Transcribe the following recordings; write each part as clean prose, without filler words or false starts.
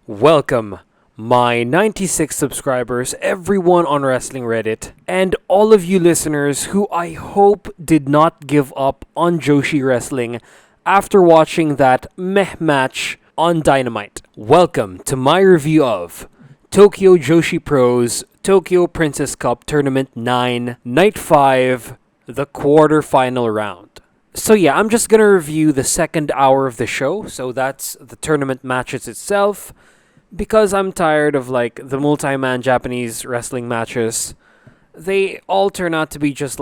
Welcome, my 96 subscribers, everyone on Wrestling Reddit, and all of you listeners who I hope did not give up on Joshi Wrestling after watching that meh match on Dynamite. Welcome to my review of Tokyo Joshi Pro's Tokyo Princess Cup Tournament 9, Night 5, the quarterfinal round. So yeah, I'm just gonna review the second hour of the show, so that's the tournament matches itself, because I'm tired of the multi-man Japanese wrestling matches. They all turn out to be just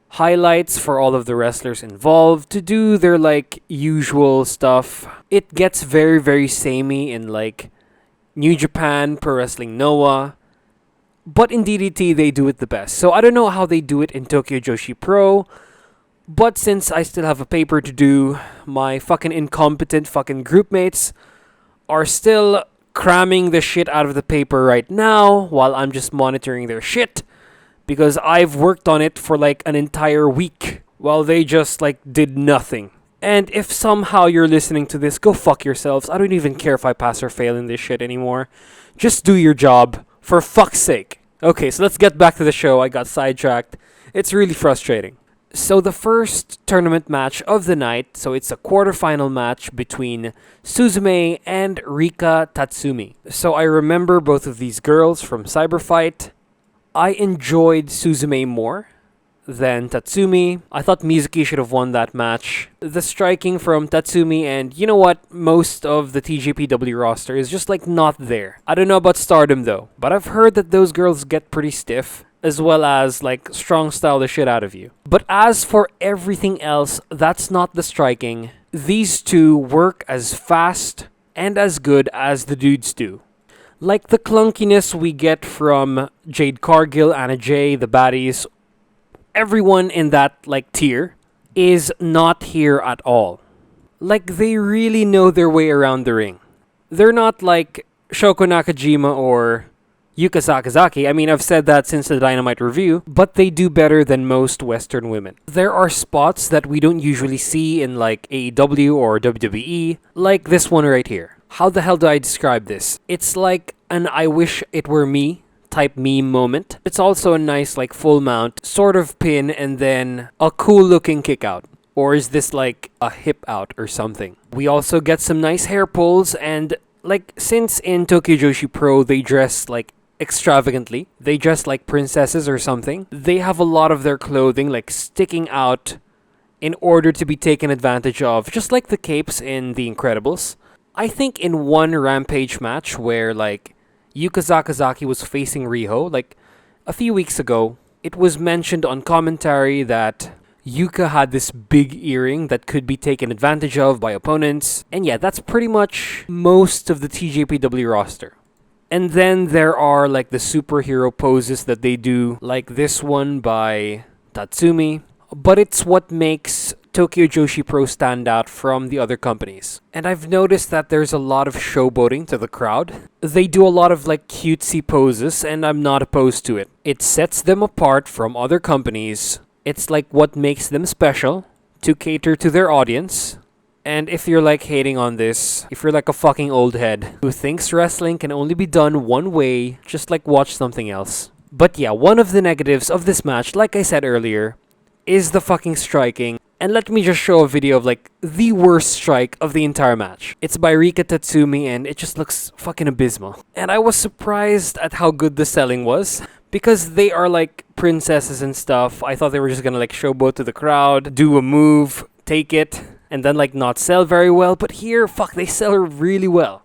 highlights for all of the wrestlers involved to do their usual stuff. It gets very, very samey in New Japan, Pro Wrestling Noah, but in DDT they do it the best. So I don't know how they do it in Tokyo Joshi Pro, but since I still have a paper to do, my fucking incompetent fucking groupmates are still cramming the shit out of the paper right now while I'm just monitoring their shit, because I've worked on it for an entire week while they just did nothing. And if somehow you're listening to this, go fuck yourselves. I don't even care if I pass or fail in this shit anymore. Just do your job, for fuck's sake. Okay, so let's get back to the show. I got sidetracked. It's really frustrating. So the first tournament match of the night, so it's a quarterfinal match between Suzume and Rika Tatsumi. So I remember both of these girls from Cyberfight. I enjoyed Suzume more than Tatsumi. I thought Mizuki should have won that match. The striking from Tatsumi, and you know what? Most of the TJPW roster is just not there. I don't know about Stardom though, but I've heard that those girls get pretty stiff, as well as strong style the shit out of you. But as for everything else, that's not the striking. These two work as fast and as good as the dudes do. The clunkiness we get from Jade Cargill, Anna Jay, the baddies, everyone in that tier is not here at all. They really know their way around the ring. They're not Shoko Nakajima or Yuka Sakazaki. I mean, I've said that since the Dynamite review, but they do better than most Western women. There are spots that we don't usually see in AEW or WWE, like this one right here. How the hell do I describe this? It's an I wish it were me type meme moment. It's also a nice full mount sort of pin and then a cool looking kick out. Or is this a hip out or something? We also get some nice hair pulls, and since in Tokyo Joshi Pro they dress extravagantly. They dress like princesses or something. They have a lot of their clothing sticking out in order to be taken advantage of, just like the capes in The Incredibles. I think in one Rampage match where Yuka Sakazaki was facing Riho, a few weeks ago, it was mentioned on commentary that Yuka had this big earring that could be taken advantage of by opponents. And yeah, that's pretty much most of the TJPW roster. And then there are the superhero poses that they do, like this one by Tatsumi. But it's what makes Tokyo Joshi Pro stand out from the other companies. And I've noticed that there's a lot of showboating to the crowd. They do a lot of cutesy poses, and I'm not opposed to it. It sets them apart from other companies. It's what makes them special to cater to their audience. And if you're hating on this, if you're a fucking old head who thinks wrestling can only be done one way, just watch something else. But yeah, one of the negatives of this match, like I said earlier, is the fucking striking. And let me just show a video of the worst strike of the entire match. It's by Rika Tatsumi and it just looks fucking abysmal. And I was surprised at how good the selling was, because they are princesses and stuff. I thought they were just gonna showboat to the crowd, do a move, take it, and then not sell very well. But here, fuck, they sell really well.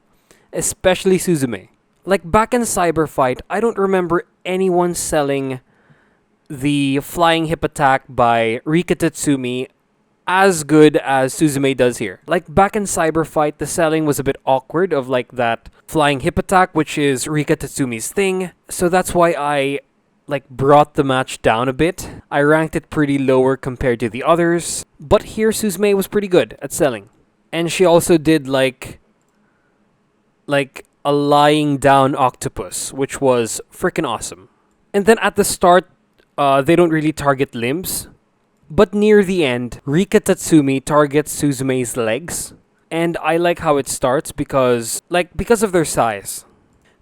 Especially Suzume. Back in Cyberfight, I don't remember anyone selling the flying hip attack by Rika Tatsumi as good as Suzume does here. Back in Cyberfight, the selling was a bit awkward of that flying hip attack, which is Rika Tatsumi's thing. So that's why I brought the match down a bit. I ranked it pretty lower compared to the others. But here Suzume was pretty good at selling. And she also did a lying down octopus, which was freaking awesome. And then at the start, they don't really target limbs. But near the end, Rika Tatsumi targets Suzume's legs. And I like how it starts because of their size.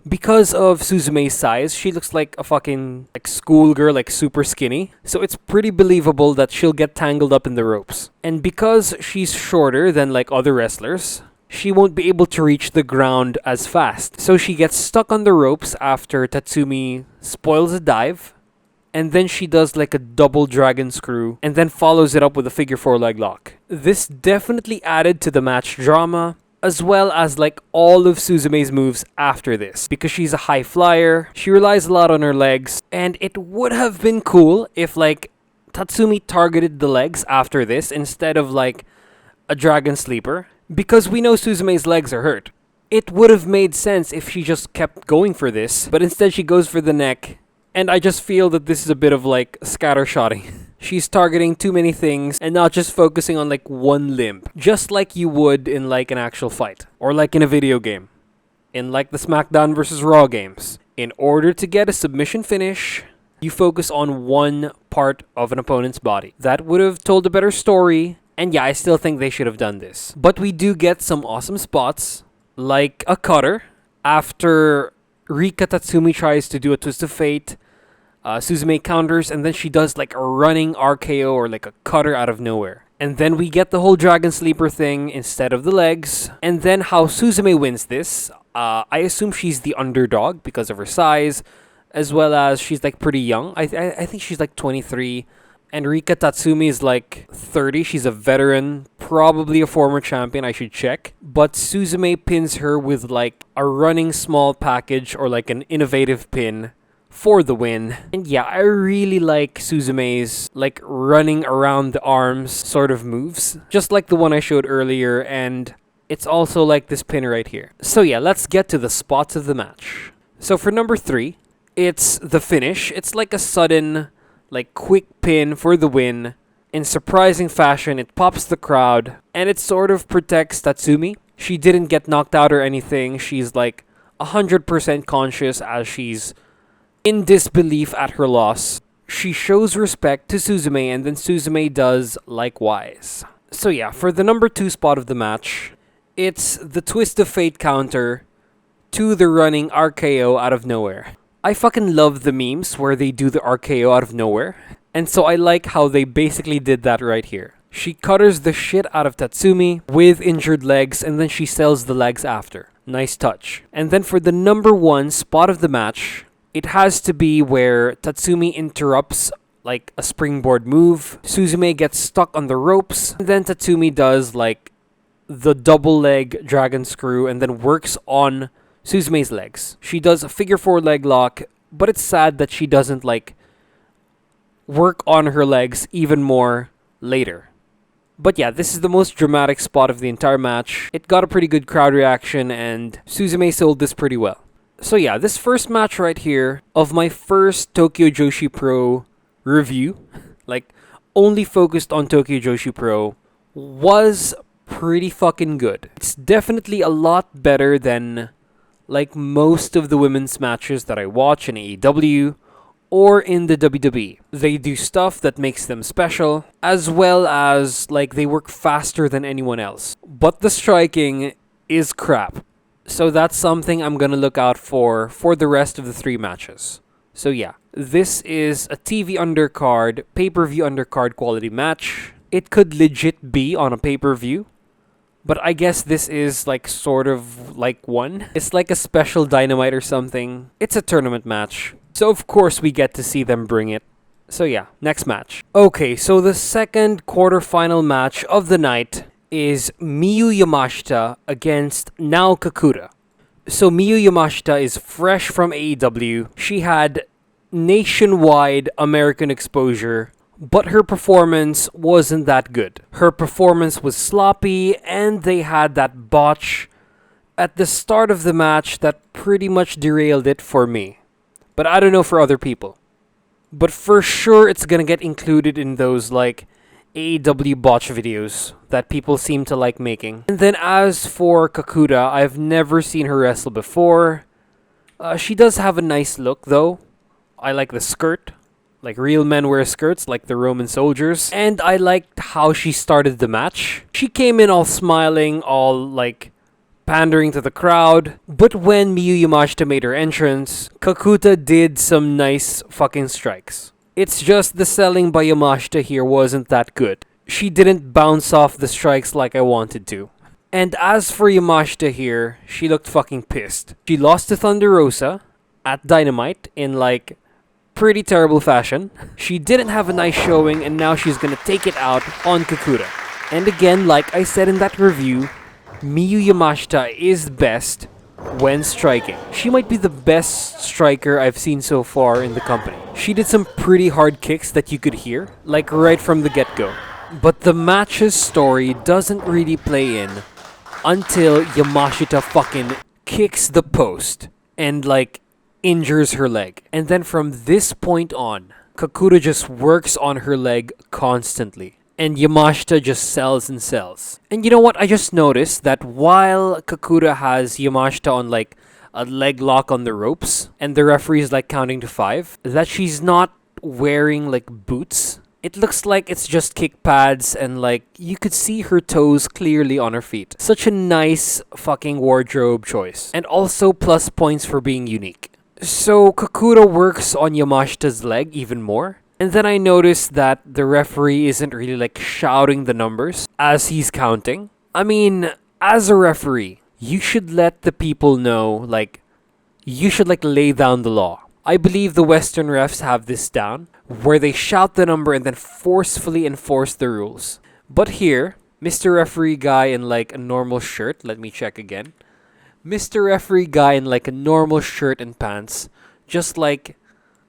Because of Suzume's size, she looks like a fucking like schoolgirl, like super skinny. So it's pretty believable that she'll get tangled up in the ropes. And because she's shorter than like other wrestlers, she won't be able to reach the ground as fast. So she gets stuck on the ropes after Tatsumi spoils a dive. And then she does like a double dragon screw and then follows it up with a figure 4 leg lock. This definitely added to the match drama, as well as like all of Suzume's moves after this. Because she's a high flyer, she relies a lot on her legs, and it would have been cool if like Tatsumi targeted the legs after this instead of like a dragon sleeper. Because we know Suzume's legs are hurt. It would have made sense if she just kept going for this, but instead she goes for the neck. And I just feel that this is a bit of like scattershotting. She's targeting too many things and not just focusing on like one limb. Just like you would in like an actual fight. Or like in a video game. In like the SmackDown vs. Raw games. In order to get a submission finish, you focus on one part of an opponent's body. That would have told a better story. And yeah, I still think they should have done this. But we do get some awesome spots. Like a cutter. After Rika Tatsumi tries to do a twist of fate, Suzume counters, and then she does like a running RKO or like a cutter out of nowhere. And then we get the whole dragon sleeper thing instead of the legs. And then how Suzume wins this, I assume she's the underdog because of her size, as well as she's like pretty young. I think she's like 23. And Rika Tatsumi is like 30. She's a veteran, probably a former champion, I should check. But Suzume pins her with like a running small package or like an innovative pin for the win. And yeah, I really like Suzume's like running around the arms sort of moves. Just like the one I showed earlier, and it's also like this pin right here. So yeah, let's get to the spots of the match. So for number 3, it's the finish. It's like a sudden, like quick pin for the win. In surprising fashion, it pops the crowd, and it sort of protects Tatsumi. She didn't get knocked out or anything. She's like 100% conscious as she's in disbelief at her loss. She shows respect to Suzume, and then Suzume does likewise. So yeah, for the number 2 spot of the match, it's the twist of fate counter to the running RKO out of nowhere. I fucking love the memes where they do the RKO out of nowhere. And so I like how they basically did that right here. She cutters the shit out of Tatsumi with injured legs, and then she sells the legs after. Nice touch. And then for the number 1 spot of the match, it has to be where Tatsumi interrupts like a springboard move. Suzume gets stuck on the ropes. And then Tatsumi does like the double leg dragon screw and then works on Suzume's legs. She does a figure 4 leg lock, but it's sad that she doesn't like work on her legs even more later. But yeah, this is the most dramatic spot of the entire match. It got a pretty good crowd reaction, and Suzume sold this pretty well. So yeah, this first match right here of my first Tokyo Joshi Pro review, like only focused on Tokyo Joshi Pro, was pretty fucking good. It's definitely a lot better than like most of the women's matches that I watch in AEW or in the WWE. They do stuff that makes them special, as well as like they work faster than anyone else. But the striking is crap. So that's something I'm gonna look out for the rest of the 3 matches. So yeah, this is a TV undercard, pay-per-view undercard quality match. It could legit be on a pay-per-view, but I guess this is like sort of like one. It's like a special Dynamite or something. It's a tournament match, so of course we get to see them bring it. So yeah, next match. Okay, so the second quarterfinal match of the night is Miyu Yamashita against now Kakuta. So Miyu Yamashita is fresh from AEW. She had nationwide American exposure, but her performance wasn't that good. Her performance was sloppy, and they had that botch at the start of the match that pretty much derailed it for me. But I don't know for other people. But for sure it's gonna get included in those like AEW botch videos that people seem to like making. And then as for Kakuta, I've never seen her wrestle before. She does have a nice look though. I like the skirt. Like real men wear skirts like the Roman soldiers. And I liked how she started the match. She came in all smiling, all like pandering to the crowd. But when Miyu Yamashita made her entrance, Kakuta did some nice fucking strikes. It's just the selling by Yamashita here wasn't that good. She didn't bounce off the strikes like I wanted to. And as for Yamashita here, she looked fucking pissed. She lost to Thunder Rosa at Dynamite in like pretty terrible fashion. She didn't have a nice showing and now she's gonna take it out on Kakuta. And again, like I said in that review, Miyu Yamashita is best when striking. She might be the best striker I've seen so far in the company. She did some pretty hard kicks that you could hear, like right from the get-go. But the match's story doesn't really play in until Yamashita fucking kicks the post and like injures her leg. And then from this point on, Kakuta just works on her leg constantly. And Yamashita just sells and sells. And you know what? I just noticed that while Kakuta has Yamashita on like a leg lock on the ropes, and the referee is like counting to 5, that she's not wearing like boots. It looks like it's just kick pads and like you could see her toes clearly on her feet. Such a nice fucking wardrobe choice. And also plus points for being unique. So Kakuta works on Yamashita's leg even more. And then I noticed that the referee isn't really like shouting the numbers as he's counting. I mean, as a referee, you should let the people know, like, you should like lay down the law. I believe the Western refs have this down, where they shout the number and then forcefully enforce the rules. But here, Mr. Referee guy in like a normal shirt, let me check again. Mr. Referee guy in like a normal shirt and pants, just like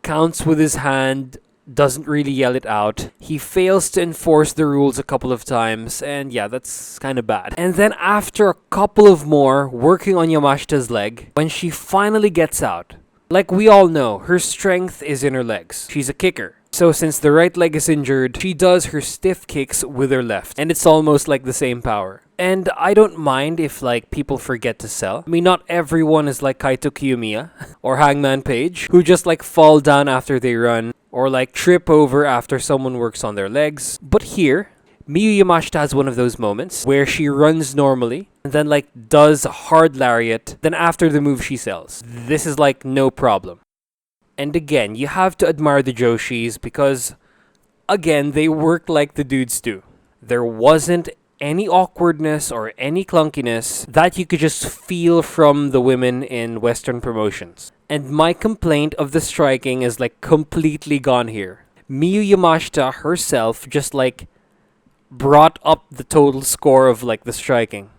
counts with his hand, doesn't really yell it out. He fails to enforce the rules a couple of times, and yeah, that's kind of bad. And then after a couple of more working on Yamashita's leg, when she finally gets out, like we all know, her strength is in her legs. She's a kicker. So since the right leg is injured, she does her stiff kicks with her left, and it's almost like the same power. And I don't mind if like people forget to sell. I mean, not everyone is like Kaito Kiyomiya or Hangman Page, who just like fall down after they run, or like trip over after someone works on their legs. But here, Miyu Yamashita has one of those moments where she runs normally and then like does a hard lariat, then after the move she sells. This is like no problem. And again, you have to admire the Joshis because again, they work like the dudes do. There wasn't any awkwardness or any clunkiness that you could just feel from the women in Western promotions. And my complaint of the striking is like completely gone here. Miyu Yamashita herself just like brought up the total score of like the striking.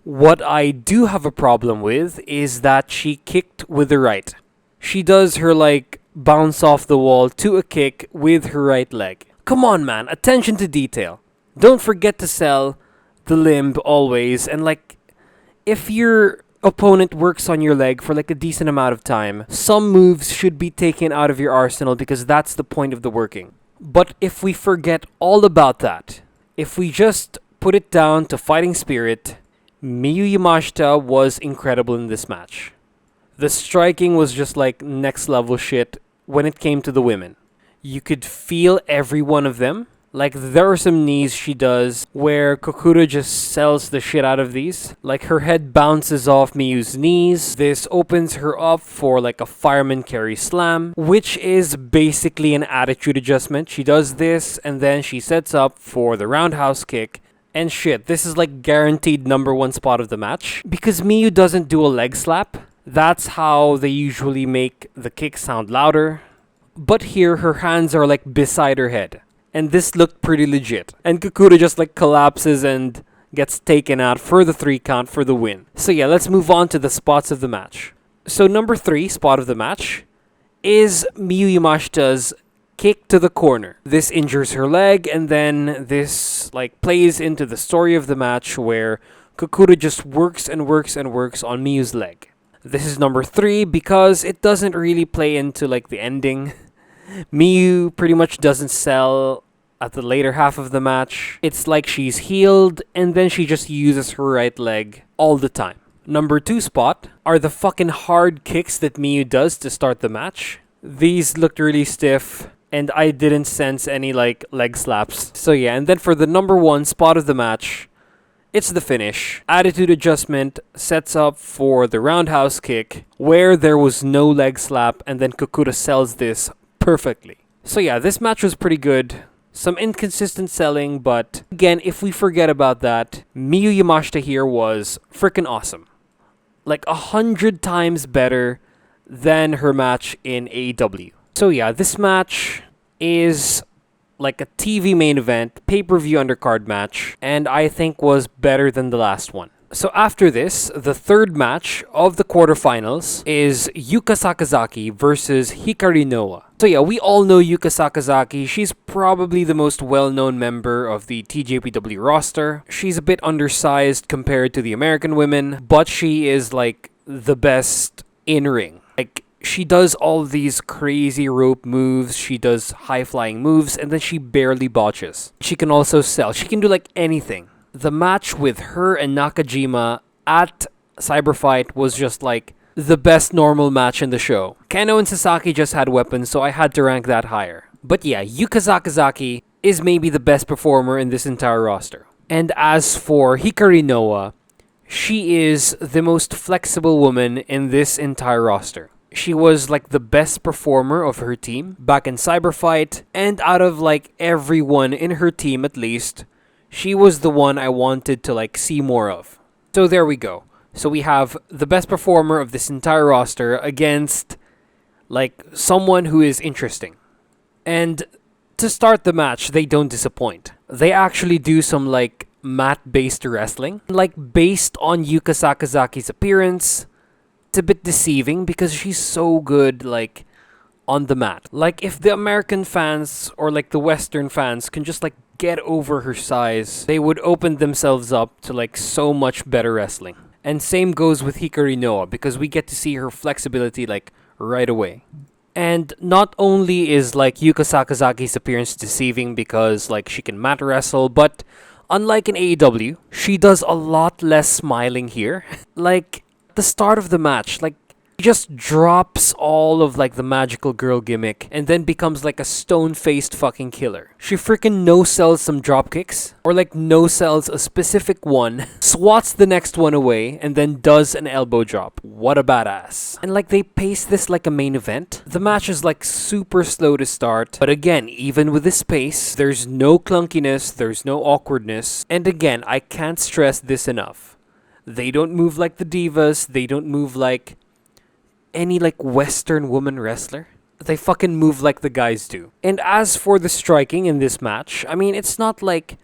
What I do have a problem with is that she kicked with the right. She does her like bounce off the wall to a kick with her right leg. Come on, man, attention to detail. Don't forget to sell the limb always, and like if your opponent works on your leg for like a decent amount of time, some moves should be taken out of your arsenal because that's the point of the working. But if we forget all about that, if we just put it down to fighting spirit, Miyu Yamashita was incredible in this match. The striking was just like next level shit when it came to the women. You could feel every one of them. Like, there are some knees she does where Kakuta just sells the shit out of these. Like, her head bounces off Miyu's knees. This opens her up for, like, a fireman carry slam, which is basically an attitude adjustment. She does this, and then she sets up for the roundhouse kick. And shit, this is, like, guaranteed #1 spot of the match. Because Miyu doesn't do a leg slap. That's how they usually make the kick sound louder. But here, her hands are, like, beside her head. And this looked pretty legit. And Kakuta just like collapses and gets taken out for the 3 count for the win. So yeah, let's move on to the spots of the match. So #3 spot of the match is Miyu Yamashita's kick to the corner. This injures her leg, and then this like plays into the story of the match where Kakuta just works and works and works on Miyu's leg. This is #3 because it doesn't really play into like the ending. Miyu pretty much doesn't sell at the later half of the match. It's like she's healed, and then she just uses her right leg all the time. #2 spot are the fucking hard kicks that Miyu does to start the match. These looked really stiff, and I didn't sense any like leg slaps. So yeah, and then for the number one spot of the match, it's the finish. Attitude adjustment sets up for the roundhouse kick where there was no leg slap, and then Kakuta sells this perfectly. So yeah, this match was pretty good. Some inconsistent selling, but again, if we forget about that, Miyu Yamashita here was freaking awesome. Like 100 times better than her match in AEW. So yeah, this match is like a TV main event, pay-per-view undercard match, and I think was better than the last one. So after this, the third match of the quarterfinals is Yuka Sakazaki versus Hikari Noa. So yeah, we all know Yuka Sakazaki. She's probably the most well-known member of the TJPW roster. She's a bit undersized compared to the American women, but she is like the best in-ring. Like, she does all these crazy rope moves, she does high-flying moves, and then she barely botches. She can also sell. She can do like anything. The match with her and Nakajima at Cyberfight was just like the best normal match in the show. Kano and Sasaki just had weapons, so I had to rank that higher. But yeah, Yuka Sakazaki is maybe the best performer in this entire roster. And as for Hikari Noa, she is the most flexible woman in this entire roster. She was like the best performer of her team back in Cyberfight, and out of like everyone in her team at least, she was the one I wanted to like see more of. So there we go. So we have the best performer of this entire roster against like someone who is interesting. And to start the match, they don't disappoint. They actually do some like mat-based wrestling, like based on Yuka Sakazaki's appearance. It's a bit deceiving because she's so good like on the mat. Like if the American fans or like the Western fans can just like get over her size, they would open themselves up to like so much better wrestling. And same goes with Hikari Noa because we get to see her flexibility like right away. And not only is like Yuka Sakazaki's appearance deceiving because like she can mat wrestle, but unlike in AEW, she does a lot less smiling here. Like the start of the match, like she just drops all of like the magical girl gimmick and then becomes like a stone-faced fucking killer. She freaking no-sells some drop kicks, or like no-sells a specific one, swats the next one away, and then does an elbow drop. What a badass. And like they pace this like a main event. The match is like super slow to start, but again, even with this pace, there's no clunkiness, there's no awkwardness, and again, I can't stress this enough. They don't move like the divas, they don't move like any like Western woman wrestler. They fucking move like the guys do. And as for the striking in this match, I mean, it's not like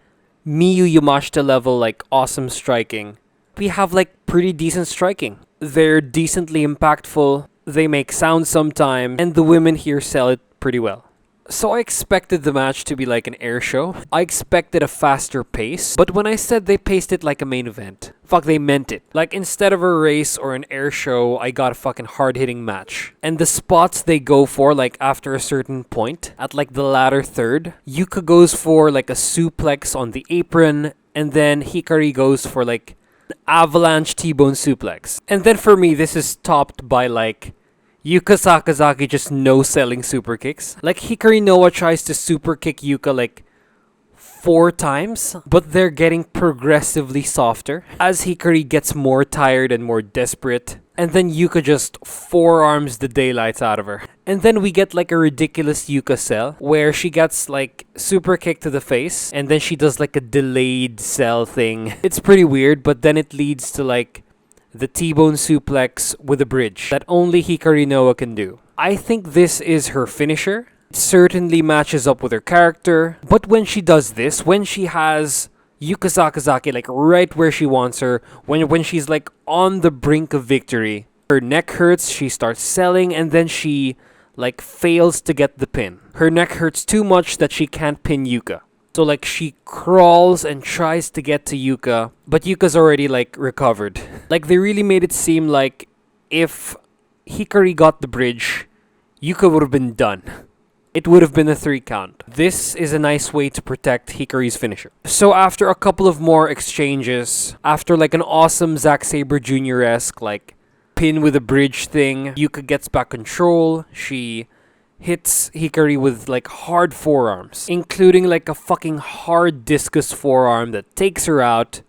Miyu Yamashita level like awesome striking. We have like pretty decent striking. They're decently impactful, they make sound sometime, and the women here sell it pretty well. So I expected the match to be like an air show. I expected a faster pace, but when I said they paced it like a main event, fuck, they meant it. Like instead of a race or an air show, I got a fucking hard-hitting match. And the spots they go for, like after a certain point, at like the latter third, Yuka goes for like a suplex on the apron, and then Hikari goes for like an avalanche T-bone suplex. And then for me, this is topped by like Yuka Sakazaki just no-selling super kicks. Like Hikari Noa tries to super kick Yuka like 4 times, but they're getting progressively softer as Hikari gets more tired and more desperate. And then Yuka just forearms the daylights out of her. And then we get like a ridiculous Yuka sell where she gets like super kicked to the face and then she does like a delayed sell thing. It's pretty weird, but then it leads to like the T-bone suplex with a bridge that only Hikari Noa can do. I think this is her finisher. It certainly matches up with her character, but when she does this, when she has Yuka Sakazaki like right where she wants her, when she's like on the brink of victory, her neck hurts, she starts selling, and then she like fails to get the pin. Her neck hurts too much that she can't pin Yuka. So like she crawls and tries to get to Yuka, but Yuka's already like recovered. Like they really made it seem like if Hikari got the bridge, Yuka would have been done. It would have been a 3 count. This is a nice way to protect Hikari's finisher. So after a couple of more exchanges, after like an awesome Zack Sabre Jr.-esque like pin with a bridge thing, Yuka gets back control. She hits Hikari with like hard forearms, including like a fucking hard discus forearm that takes her out,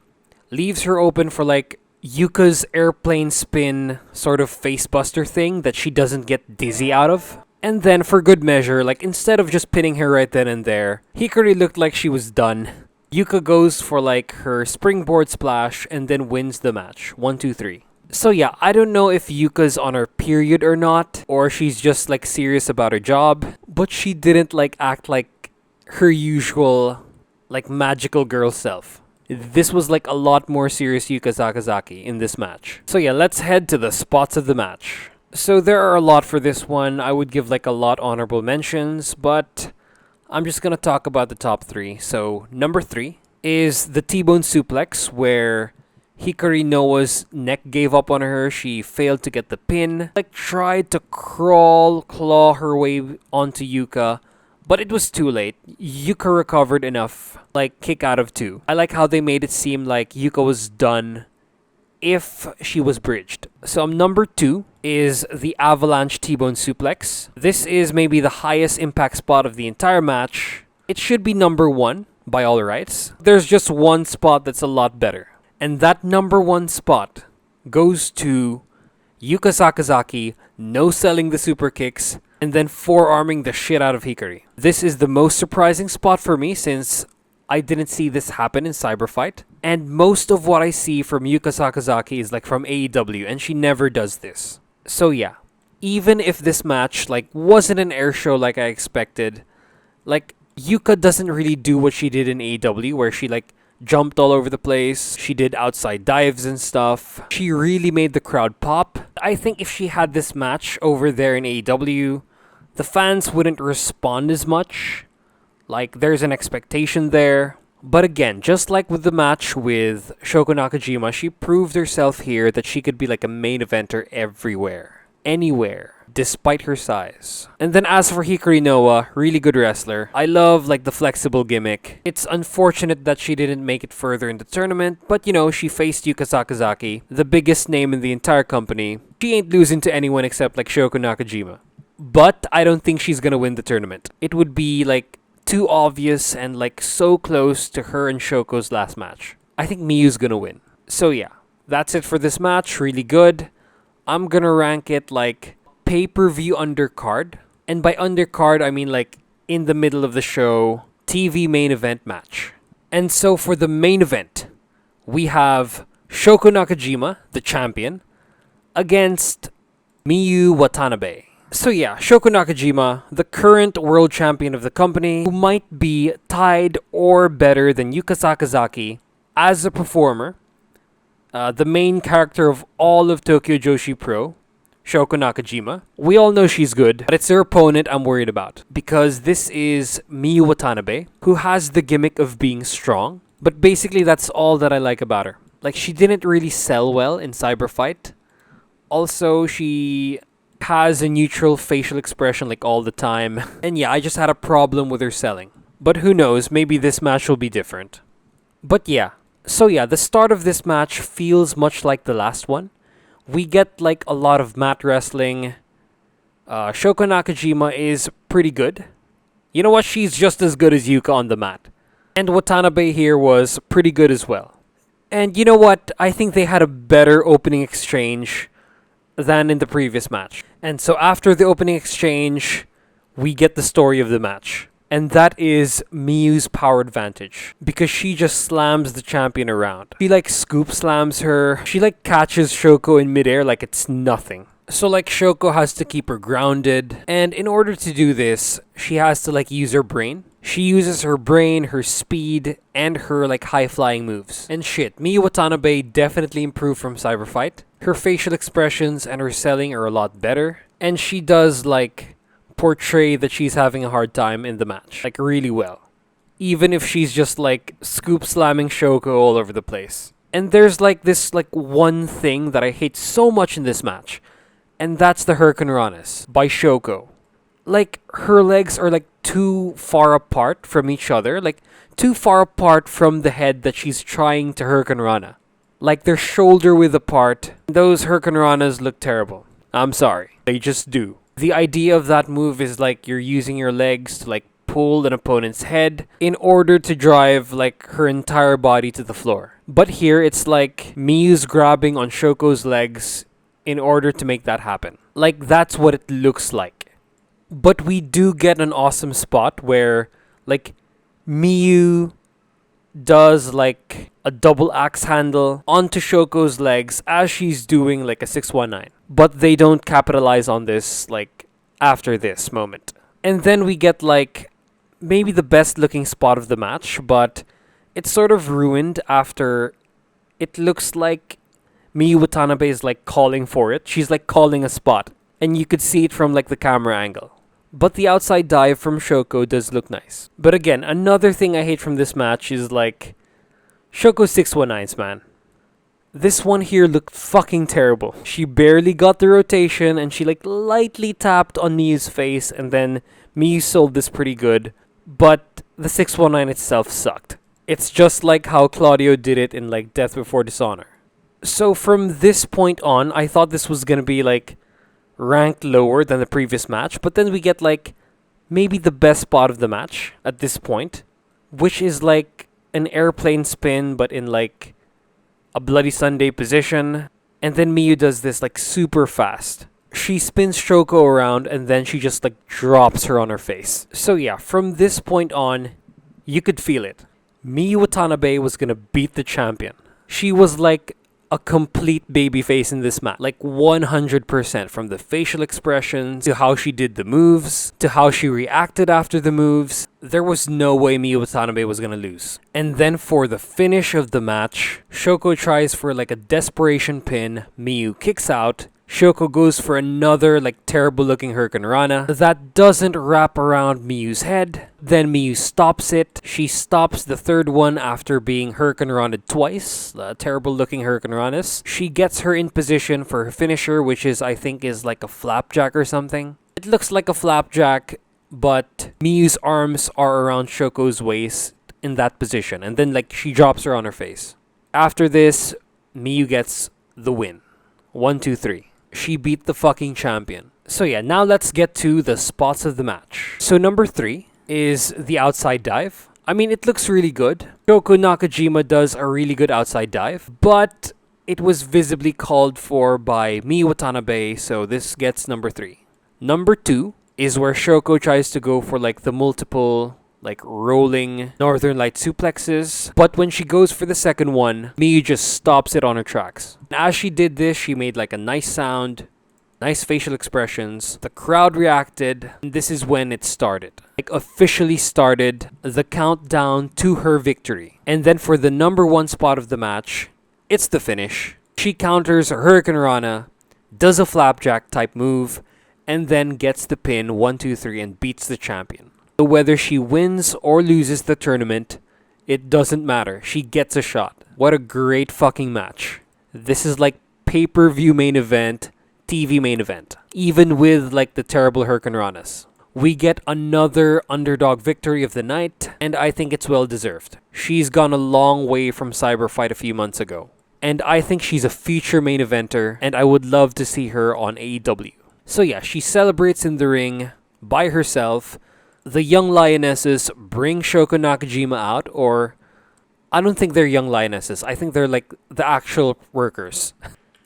leaves her open for like Yuka's airplane spin sort of facebuster thing that she doesn't get dizzy out of. And then for good measure, like instead of just pinning her right then and there, Hikari looked like she was done. Yuka goes for like her springboard splash and then wins the match. 1, 2, 3. So yeah, I don't know if Yuka's on her period or not, or she's just like serious about her job, but she didn't like act like her usual like magical girl self. This was like a lot more serious Yuka Sakazaki in this match. So yeah, let's head to the spots of the match. So there are a lot for this one. I would give like a lot honorable mentions, but I'm just gonna talk about the top 3. So number 3 is the T-bone suplex where Hikari Noa's neck gave up on her. She failed to get the pin. Like tried to claw her way onto Yuka, but it was too late. Yuka recovered enough, like kick out of 2. I like how they made it seem like Yuka was done if she was bridged. So number 2 is the Avalanche T-bone suplex. This is maybe the highest impact spot of the entire match. It should be number 1 by all rights. There's just one spot that's a lot better. And that number 1 spot goes to Yuka Sakazaki no-selling the super kicks and then forearming the shit out of Hikari. This is the most surprising spot for me since I didn't see this happen in Cyberfight. And most of what I see from Yuka Sakazaki is like from AEW, and she never does this. So yeah, even if this match like wasn't an air show like I expected, like Yuka doesn't really do what she did in AEW where she like jumped all over the place. She did outside dives and stuff. She really made the crowd pop. I think if she had this match over there in AEW, the fans wouldn't respond as much. Like, there's an expectation there. But again, just like with the match with Shoko Nakajima, she proved herself here that she could be like a main eventer everywhere. Anywhere. Despite her size. And then as for Hikari Noa, really good wrestler. I love like the flexible gimmick. It's unfortunate that she didn't make it further in the tournament, but you know, she faced Yuka Sakazaki, the biggest name in the entire company. She ain't losing to anyone except like Shoko Nakajima. But I don't think she's gonna win the tournament. It would be like too obvious and like so close to her and Shoko's last match. I think Miyu's gonna win. So yeah, that's it for this match. Really good. I'm gonna rank it like pay-per-view undercard. And by undercard, I mean like in the middle of the show, TV main event match. And so for the main event, we have Shoko Nakajima, the champion, against Miyu Watanabe. So yeah, Shoko Nakajima, the current world champion of the company, who might be tied or better than Yuka Sakazaki as a performer, the main character of all of Tokyo Joshi Pro, Shoko Nakajima. We all know she's good, but it's her opponent I'm worried about. Because this is Miyu Watanabe, who has the gimmick of being strong. But basically that's all that I like about her. Like, she didn't really sell well in Cyberfight. Also, she has a neutral facial expression like all the time. And yeah, I just had a problem with her selling. But who knows, maybe this match will be different. But yeah. So yeah, the start of this match feels much like the last one. We get like a lot of mat wrestling. Shoko Nakajima is pretty good. You know what? She's just as good as Yuka on the mat. And Watanabe here was pretty good as well. And you know what? I think they had a better opening exchange than in the previous match. And so after the opening exchange, we get the story of the match. And that is Miyu's power advantage. Because she just slams the champion around. She like scoop slams her. She like catches Shoko in midair like it's nothing. So like Shoko has to keep her grounded. And in order to do this, she has to like use her brain. She uses her brain, her speed, and her like high-flying moves. And shit, Miyu Watanabe definitely improved from Cyberfight. Her facial expressions and her selling are a lot better. And she does like portray that she's having a hard time in the match. Like really well. Even if she's just like scoop slamming Shoko all over the place. And there's like this like one thing that I hate so much in this match. And that's the Hurricanranas by Shoko. Like, her legs are like too far apart from each other. Like, too far apart from the head that she's trying to Hurricanrana. Like, they're shoulder width apart. Those Hurricanranas look terrible. I'm sorry. They just do. The idea of that move is like you're using your legs to like pull an opponent's head in order to drive like her entire body to the floor. But here it's like Miyu's grabbing on Shoko's legs in order to make that happen. Like that's what it looks like. But we do get an awesome spot where like Miyu does like a double axe handle onto Shoko's legs as she's doing like a 619. But they don't capitalize on this like after this moment. And then we get like maybe the best looking spot of the match, but it's sort of ruined after it looks like Miyu Watanabe is like calling for it. She's like calling a spot, and you could see it from like the camera angle. But the outside dive from Shoko does look nice. But again, another thing I hate from this match is like Shoko's 619s, man. This one here looked fucking terrible. She barely got the rotation and she like lightly tapped on Miyu's face, and then Miyu sold this pretty good. But the 619 itself sucked. It's just like how Claudio did it in like Death Before Dishonor. So from this point on, I thought this was gonna be like ranked lower than the previous match, but then we get like maybe the best spot of the match at this point, which is like an airplane spin but in like a Bloody Sunday position, and then Miyu does this like super fast. She spins Shoko around and then she just like drops her on her face. So yeah, from this point on, you could feel it. Miyu Watanabe was gonna beat the champion. She was like a complete babyface in this match. Like 100%, from the facial expressions, to how she did the moves, to how she reacted after the moves. There was no way Miyu Watanabe was gonna lose. And then for the finish of the match, Shoko tries for like a desperation pin, Miyu kicks out, Shoko goes for another like terrible looking Hurricane Rana that doesn't wrap around Miyu's head. Then Miyu stops it. She stops the third one after being Hurricane Rana'd twice. Terrible looking Hurricane Ranas. She gets her in position for her finisher, which is I think is like a flapjack or something. It looks like a flapjack, but Miyu's arms are around Shoko's waist in that position, and then like she drops her on her face. After this, Miyu gets the win. 1, 2, 3. She beat the fucking champion. So yeah, now let's get to the spots of the match. So number 3 is the outside dive. I mean, it looks really good. Shoko Nakajima does a really good outside dive, but it was visibly called for by Miyu Watanabe, so this gets number 3. Number 2 is where Shoko tries to go for like the multiple like rolling Northern Light suplexes, but when she goes for the second one, Miyu just stops it on her tracks. And as she did this, she made like a nice sound, nice facial expressions. The crowd reacted, and this is when it started. Like officially started the countdown to her victory. And then for the number 1 spot of the match, it's the finish. She counters a Hurricane Rana, does a flapjack type move, and then gets the pin 1, 2, 3 and beats the champion. So whether she wins or loses the tournament, it doesn't matter. She gets a shot. What a great fucking match. This is like pay-per-view main event, TV main event. Even with like the terrible Hurricane Ranas. We get another underdog victory of the night, and I think it's well deserved. She's gone a long way from Cyber Fight a few months ago. And I think she's a future main eventer, and I would love to see her on AEW. So yeah, she celebrates in the ring by herself. The young lionesses bring Shoko Nakajima out, or I don't think they're young lionesses. I think they're like the actual workers.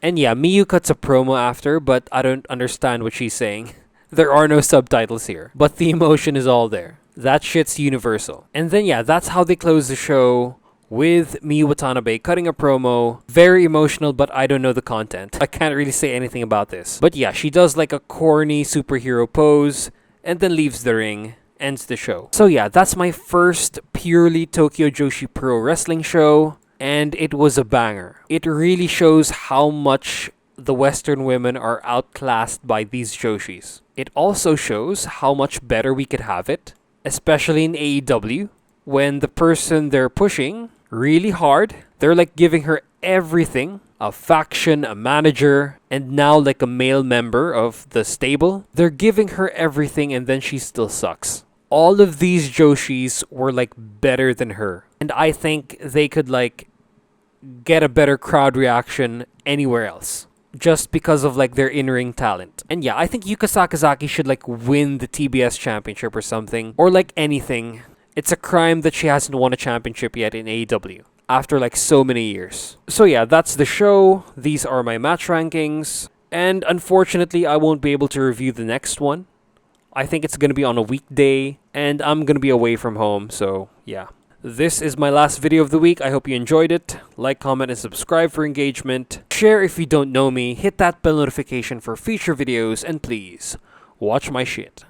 And yeah, Miyu cuts a promo after, but I don't understand what she's saying. There are no subtitles here, but the emotion is all there. That shit's universal. And then yeah, that's how they close the show, with Miyu Watanabe cutting a promo. Very emotional, but I don't know the content. I can't really say anything about this. But yeah, she does like a corny superhero pose, and then leaves the ring. Ends the show. So yeah, that's my first purely Tokyo Joshi Pro Wrestling show, and it was a banger. It really shows how much the Western women are outclassed by these Joshis. It also shows how much better we could have it, especially in AEW, when the person they're pushing really hard, they're like giving her everything. A faction, a manager, and now like a male member of the stable. They're giving her everything, and then she still sucks. All of these Joshis were like better than her, and I think they could like get a better crowd reaction anywhere else. just because of like their in-ring talent. And yeah, I think Yuka Sakazaki should like win the TBS championship or something, or like anything. It's a crime that she hasn't won a championship yet in AEW after like so many years. So yeah, that's the show. These are my match rankings. And unfortunately, I won't be able to review the next one. I think it's going to be on a weekday, and I'm going to be away from home, so yeah. This is my last video of the week. I hope you enjoyed it. Like, comment, and subscribe for engagement. Share if you don't know me. Hit that bell notification for future videos, and please, watch my shit.